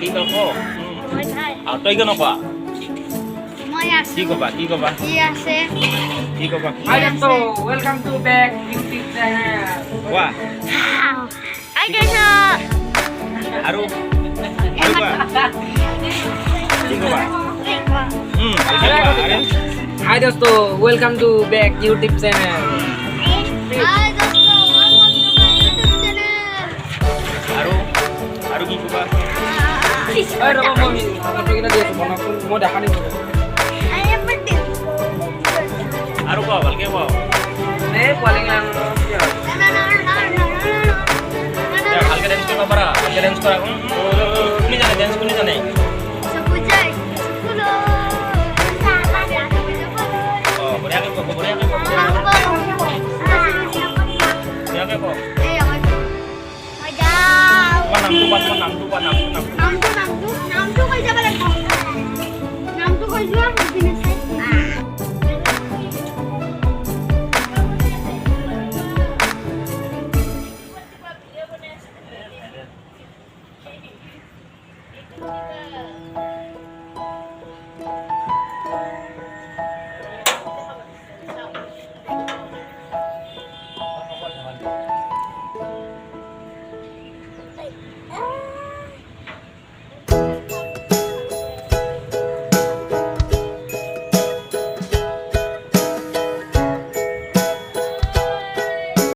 কি ক তই কিয় নকোৱা মই আছো কি কবা কি আছে কি কবা Hi Damso, welcome to back YouTube channel. কোৱা আই গৈছো আৰু কোৱা কি কবা ভালকে কোৱা আৰে Hi Damso, welcome to back YouTube channel. হাই দোস্ত ইউটিউব চ্যানেল আৰু কি কবা Hey Robo Mami, aku kita dia semua aku mau dah kali. I am birthday আৰু কোৱা ভালকে কোৱা Paling lang ya. ভালকে ডেন্স কৰিব পাৰা ভালকে ডেন্স কৰা কোনে জানে ডেন্স কোনে জানে সবুজাই ফুলো বঢ়িয়াকে কোৱা বঢ়িয়াকে